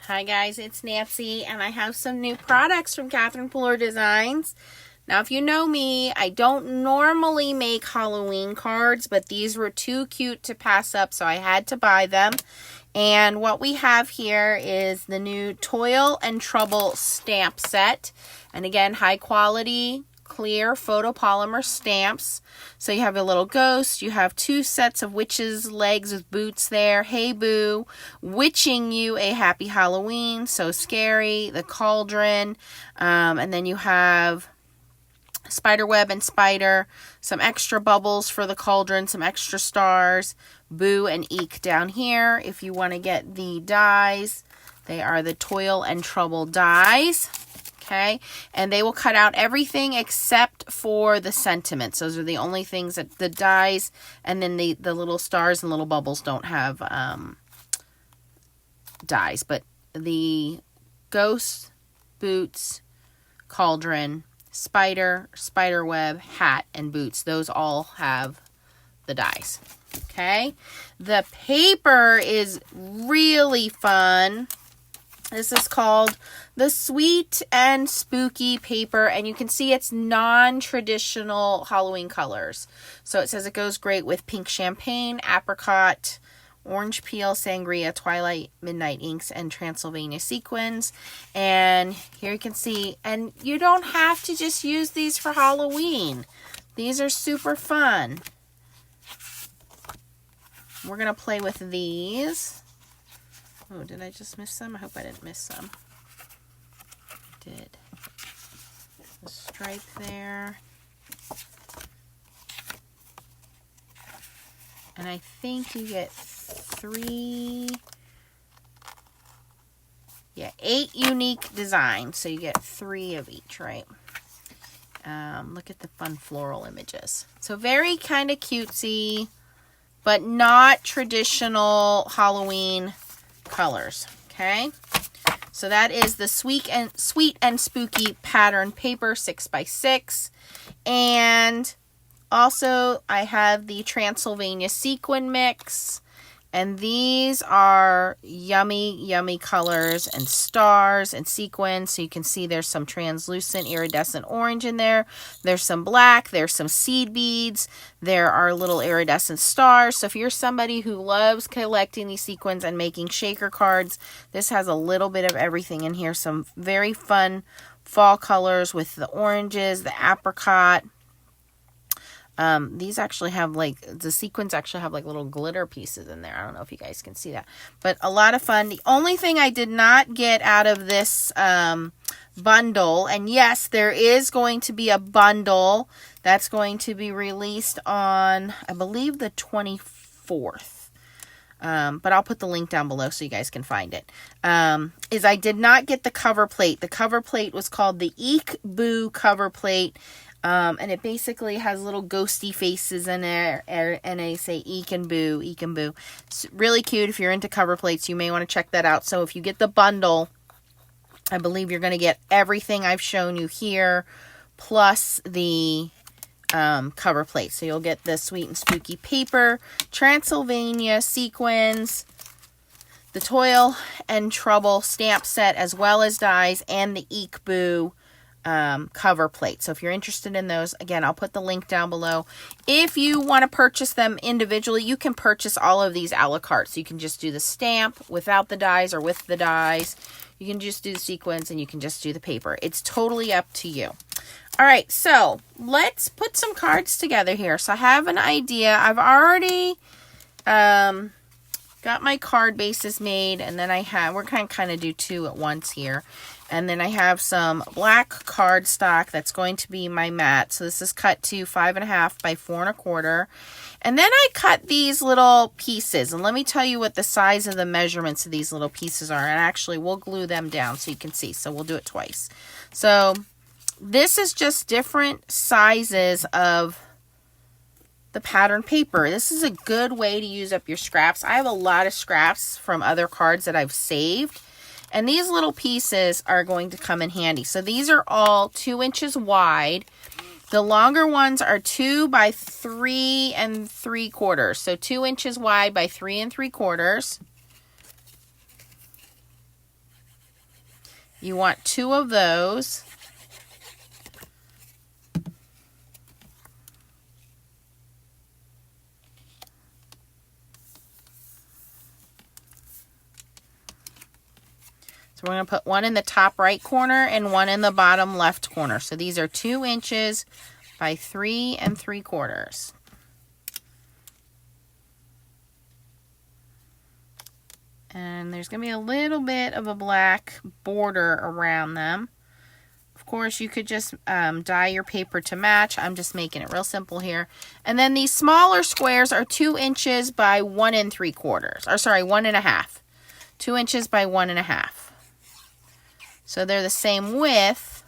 Hi guys, it's Nancy, and I have some new products from Catherine Fuller Designs. Now, if you know me, I don't normally make Halloween cards, but these were too cute to pass up, so I had to buy them. And what we have here is the new Toil and Trouble stamp set. And again, high quality, clear photopolymer stamps. So you have a little ghost, you have two sets of witches' legs with boots there, Hey Boo, witching you a happy Halloween, so scary, the cauldron, and then you have spiderweb and spider, some extra bubbles for the cauldron, some extra stars, Boo and Eek down here. If you want to get the dies, they are the Toil and Trouble dies. Okay, and they will cut out everything except for the sentiments. Those are the only things that the dies, and then the little stars and little bubbles don't have dies. But the ghost, boots, cauldron, spider, spiderweb, hat, and boots, those all have the dies. Okay, the paper is really fun. This is called the Sweet and Spooky paper, and you can see it's non-traditional Halloween colors. So it says it goes great with pink champagne, apricot, orange peel, sangria, twilight, midnight inks, and Transylvania sequins. And here you can see, and you don't have to just use these for Halloween. These are super fun. We're going to play with these. Oh, did I just miss some? I hope I didn't miss some. I did. The stripe there. And I think you get 8 unique designs. So you get 3 of each, right? Look at the fun floral images. So very kind of cutesy, but not traditional Halloween colors. Okay, so that is the Sweet and Spooky pattern paper 6x6, and also I have the Transylvania sequin mix, and these are yummy colors and stars and sequins. So you can see there's some translucent iridescent orange in there. There's some black. There's some seed beads. There are little iridescent stars. So if you're somebody who loves collecting these sequins and making shaker cards, this has a little bit of everything in here. Some very fun fall colors with the oranges, the apricot. These actually have the sequins actually have little glitter pieces in there. I don't know if you guys can see that, but a lot of fun. The only thing I did not get out of this bundle, and yes, there is going to be a bundle that's going to be released on, I believe, the 24th. But I'll put the link down below so you guys can find it. Is I did not get the cover plate. The cover plate was called the Eek Boo cover plate. And it basically has little ghosty faces in there, and they say Eek and Boo, Eek and Boo. It's really cute. If you're into cover plates, you may want to check that out. So if you get the bundle, I believe you're going to get everything I've shown you here, plus the cover plate. So you'll get the Sweet and Spooky paper, Transylvania sequins, the Toil and Trouble stamp set, as well as dies, and the Eek Boo cover plate. So if you're interested in those, again, I'll put the link down below. If you want to purchase them individually, you can purchase all of these a la carte. So you can just do the stamp without the dies or with the dies. You can just do the sequins, and you can just do the paper. It's totally up to you. All right, so let's put some cards together here. So I have an idea. I've already got my card bases made, and then we're going to kind of do 2 at once here. And then I have some black cardstock that's going to be my mat. So this is cut to 5.5 by 4.25. And then I cut these little pieces. And let me tell you what the size of the measurements of these little pieces are. And actually, we'll glue them down so you can see. So we'll do it twice. So this is just different sizes of the pattern paper. This is a good way to use up your scraps. I have a lot of scraps from other cards that I've saved. And these little pieces are going to come in handy. So these are all 2 inches wide. The longer ones are 2 by 3 3/4. So 2 inches wide by 3 3/4. You want 2 of those. So we're going to put one in the top right corner and one in the bottom left corner. So these are 2 inches by 3 3/4. And there's going to be a little bit of a black border around them. Of course, you could just dye your paper to match. I'm just making it real simple here. And then these smaller squares are 2 inches by 1 3/4. Or sorry, 1 1/2. 2 inches by 1 1/2. So they're the same width.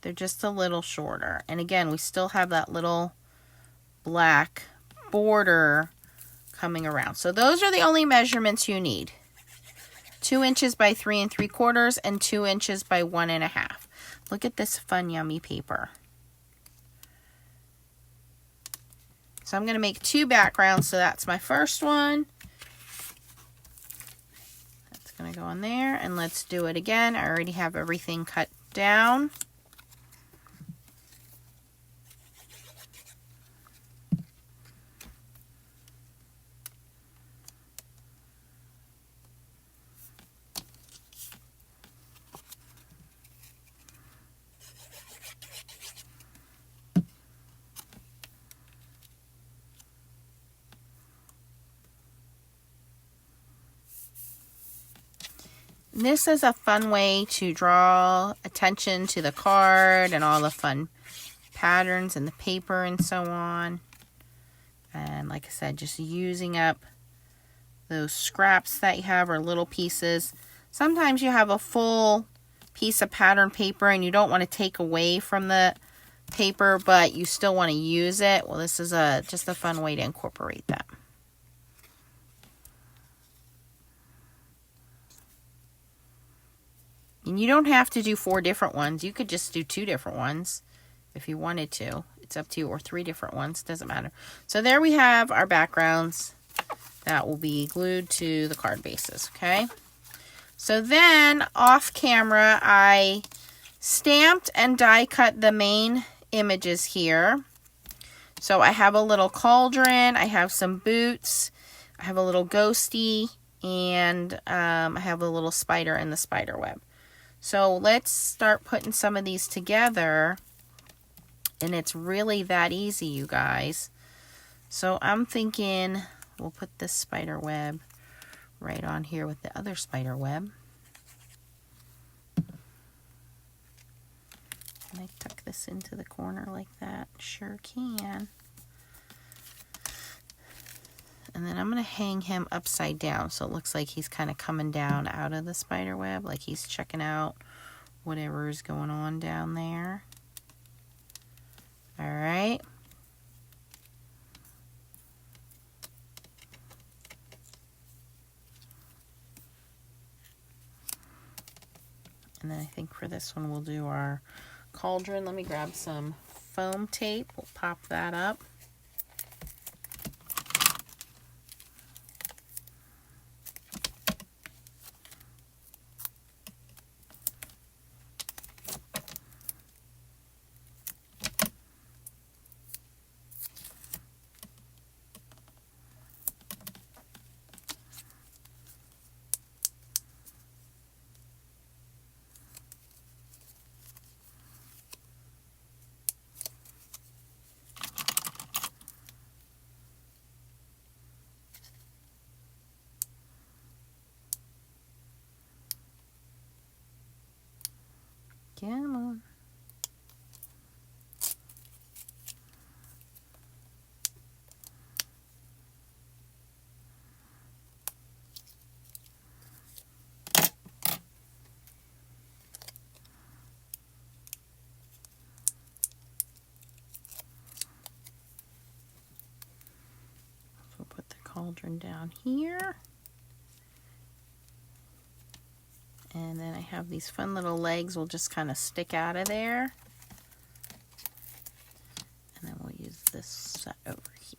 They're just a little shorter. And again, we still have that little black border coming around. So those are the only measurements you need. 2 inches by 3 3/4 and 2 inches by 1 1/2. Look at this fun, yummy paper. So I'm going to make 2 backgrounds. So that's my first one. That's going to go in there. And let's do it again. I already have everything cut down. This is a fun way to draw attention to the card and all the fun patterns and the paper and so on. And like I said, just using up those scraps that you have or little pieces. Sometimes you have a full piece of pattern paper and you don't want to take away from the paper, but you still want to use it. Well, this is just a fun way to incorporate that. And you don't have to do 4 different ones. You could just do 2 different ones if you wanted to. It's up to you. Or 3 different ones. Doesn't matter. So there we have our backgrounds that will be glued to the card bases. Okay. So then off camera, I stamped and die cut the main images here. So I have a little cauldron. I have some boots. I have a little ghosty. And I have a little spider in the spider web. So let's start putting some of these together. And it's really that easy, you guys. So I'm thinking we'll put this spider web right on here with the other spider web. Can I tuck this into the corner like that? Sure can. And then I'm going to hang him upside down so it looks like he's kind of coming down out of the spider web, like he's checking out whatever is going on down there. All right. And then I think for this one we'll do our cauldron. Let me grab some foam tape. We'll pop that up. Come on. So we'll put the cauldron down here. And then I have these fun little legs will just kind of stick out of there. And then we'll use this set over here.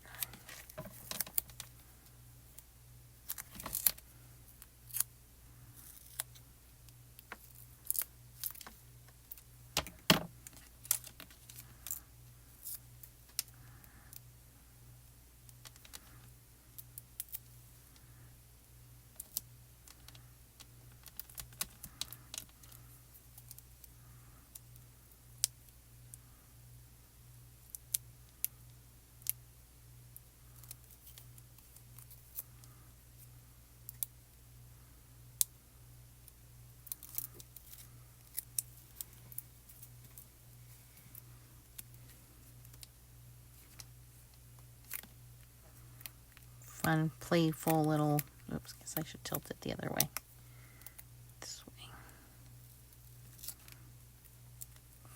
Fun, playful little, oops, guess I should tilt it the other way. This way.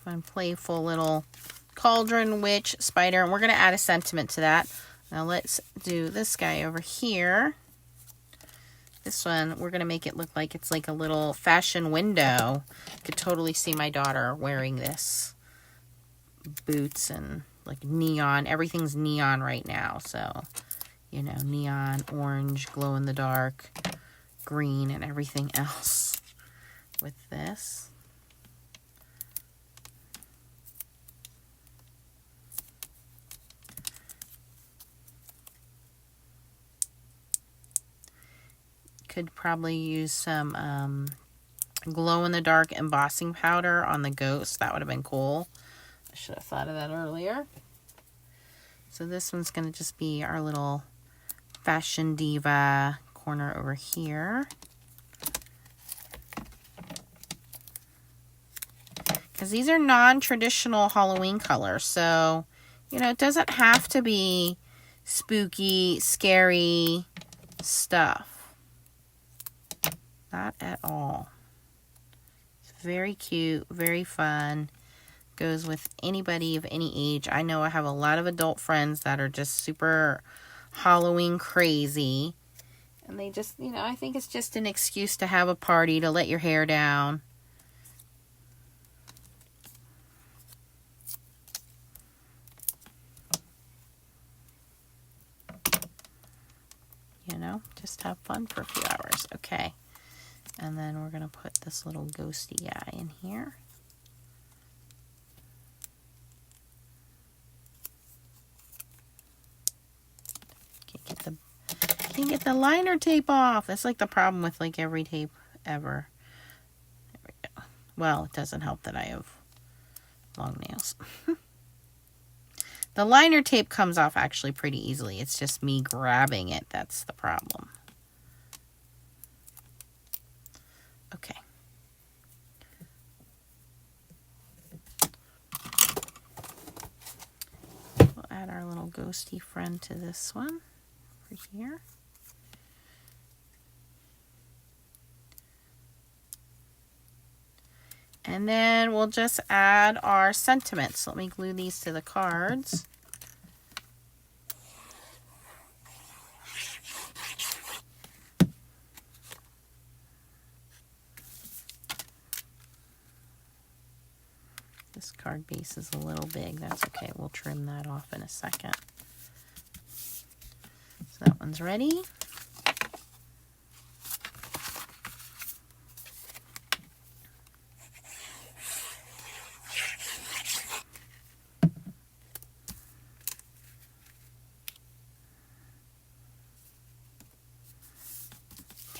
Fun, playful little cauldron, witch, spider, and we're going to add a sentiment to that. Now let's do this guy over here. This one, we're going to make it look like it's like a little fashion window. You could totally see my daughter wearing this. Boots and like neon. Everything's neon right now. So, you know, neon, orange, glow in the dark, green, and everything else with this. Could probably use some glow-in-the-dark embossing powder on the ghost. That would have been cool. I should have thought of that earlier. So this one's going to just be our little fashion diva corner over here. Because these are non-traditional Halloween colors. So, you know, it doesn't have to be spooky, scary stuff. Not at all. It's very cute, very fun. Goes with anybody of any age. I know I have a lot of adult friends that are just super Halloween crazy. And they just, you know, I think it's just an excuse to have a party, to let your hair down. You know, just have fun for a few hours. Okay. And then we're going to put this little ghosty guy in here. Can't get the liner tape off. That's like the problem with like every tape ever. There we go. Well, it doesn't help that I have long nails. The liner tape comes off actually pretty easily. It's just me grabbing it. That's the problem. Okay. We'll add our little ghosty friend to this one over here. And then we'll just add our sentiments. Let me glue these to the cards. This card base is a little big. That's okay. We'll trim that off in a second. So that one's ready.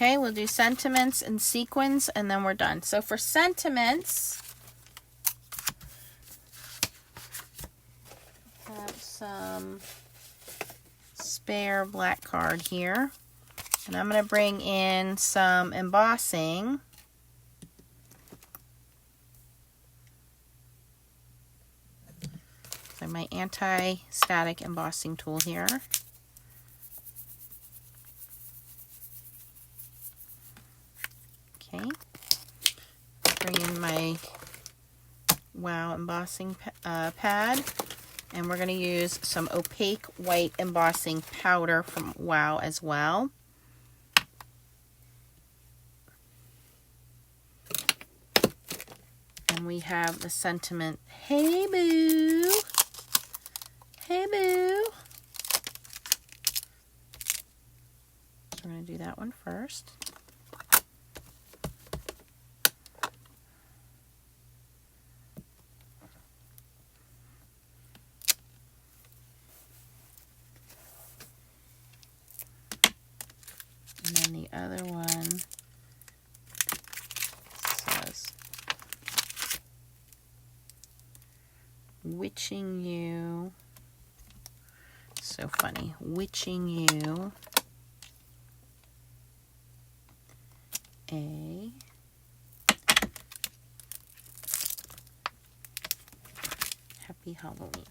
Okay, we'll do sentiments and sequins, and then we're done. So for sentiments, I have some spare black card here. And I'm going to bring in some embossing. So my anti-static embossing tool here. Okay, bring in my Wow embossing pad, and we're going to use some opaque white embossing powder from Wow as well. And we have the sentiment, "Hey boo, hey boo." So we're going to do that one first. And then the other one says, "Witching you." So funny. "Witching you a happy Halloween."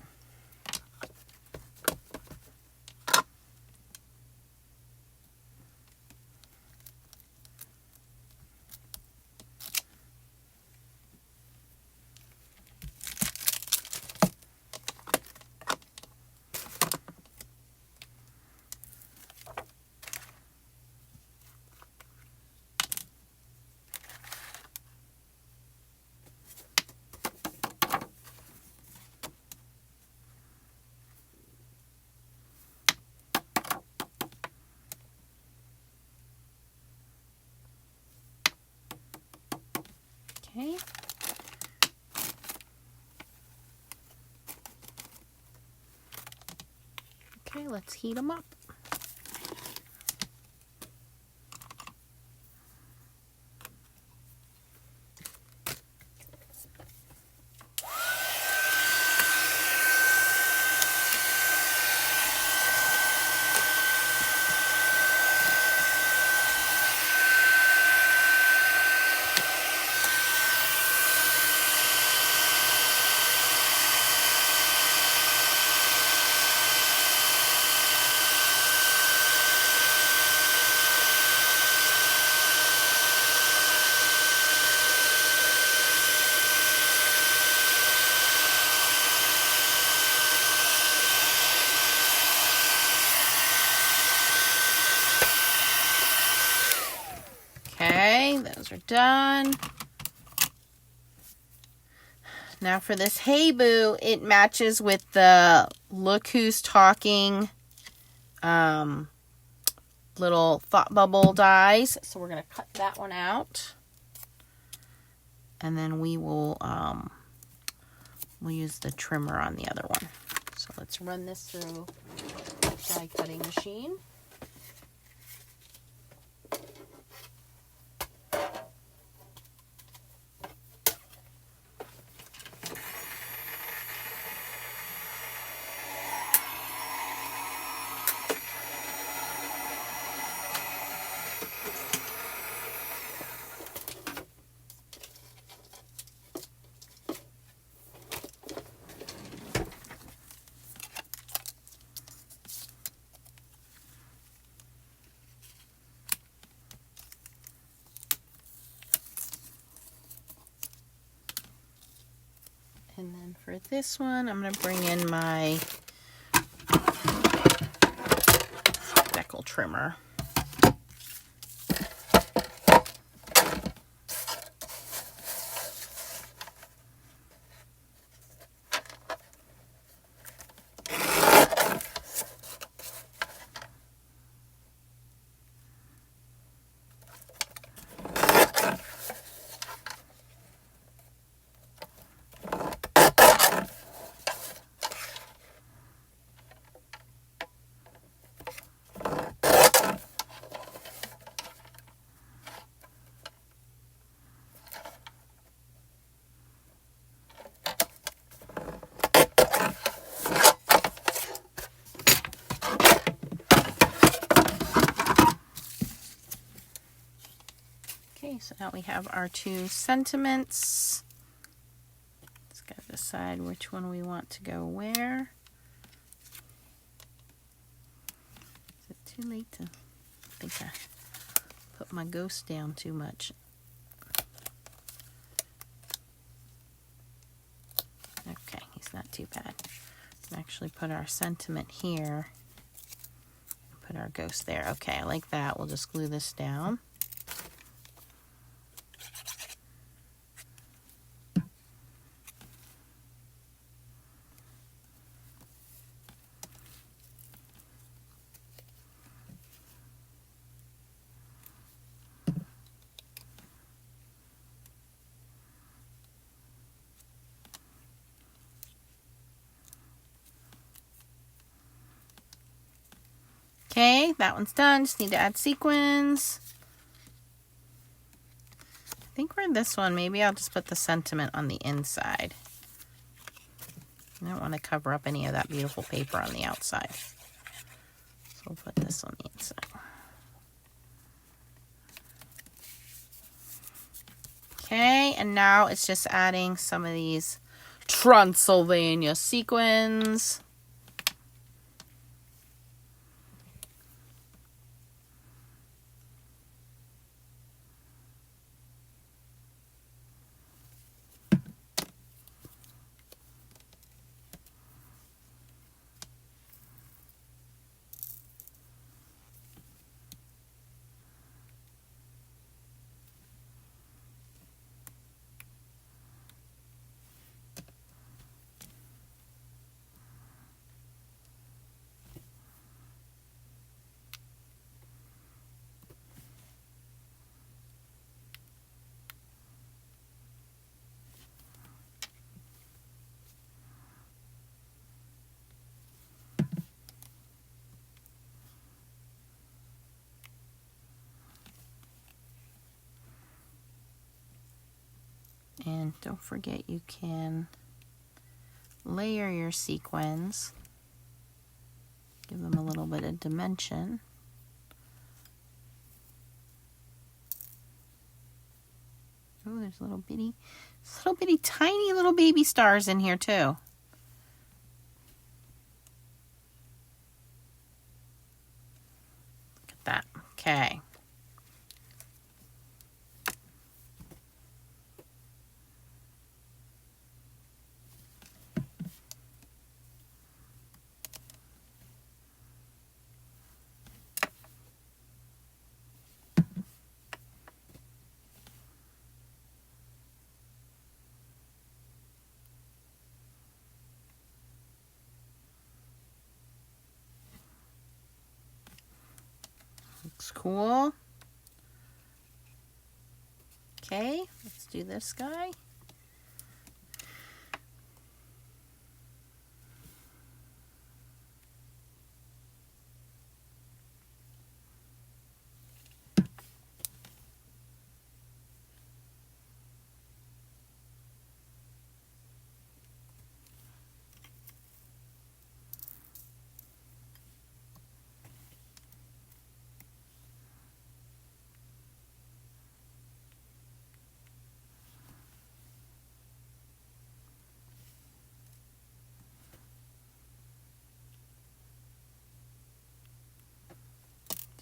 Okay. Okay, let's heat them up. Okay, those are done. Now for this Hey Boo, it matches with the Look Who's Talking little thought bubble dies. So we're going to cut that one out. And then we will we'll use the trimmer on the other one. So let's run this through the die cutting machine. And then for this one, I'm going to bring in my decal trimmer. Okay, so now we have our two sentiments. Let's gotta decide which one we want to go where. Is it too late to... I think I put my ghost down too much. Okay, he's not too bad. We'll actually put our sentiment here. Put our ghost there. Okay, I like that. We'll just glue this down. Okay, that one's done. Just need to add sequins. I think for this one, maybe I'll just put the sentiment on the inside. I don't want to cover up any of that beautiful paper on the outside. So we'll put this on the inside. Okay, and now it's just adding some of these Transylvania sequins. And don't forget you can layer your sequins. Give them a little bit of dimension. Oh, there's little bitty tiny little baby stars in here too. Look at that. Okay. Looks cool. Okay, let's do this guy.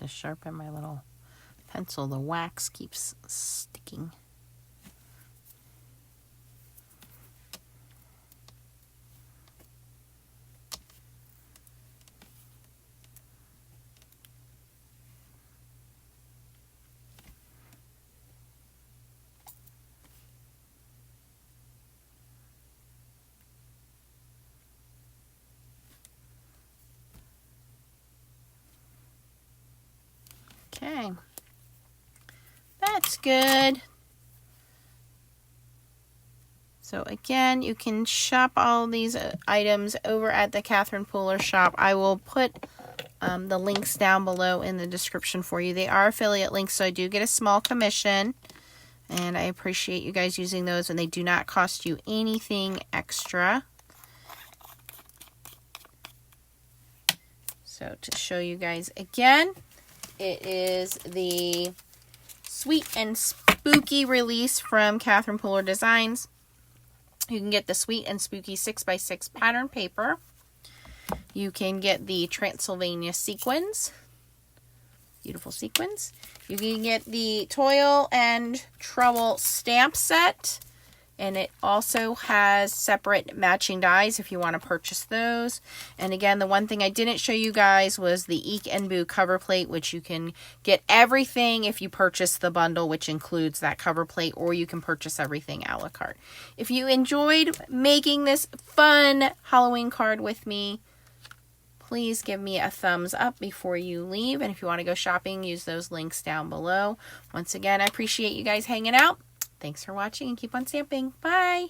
To sharpen my little pencil, the wax keeps sticking. Okay, that's good. So again, you can shop all these items over at the Catherine Pooler shop. I will put the links down below in the description for you. They are affiliate links, so I do get a small commission. And I appreciate you guys using those, and they do not cost you anything extra. So to show you guys again, it is the Sweet and Spooky release from Catherine Pooler Designs. You can get the Sweet and Spooky 6x6 pattern paper. You can get the Transylvania sequins. Beautiful sequins. You can get the Toil and Trouble stamp set. And it also has separate matching dies if you want to purchase those. And again, the one thing I didn't show you guys was the Eek and Boo cover plate, which you can get everything if you purchase the bundle, which includes that cover plate, or you can purchase everything a la carte. If you enjoyed making this fun Halloween card with me, please give me a thumbs up before you leave. And if you want to go shopping, use those links down below. Once again, I appreciate you guys hanging out. Thanks for watching and keep on stamping. Bye!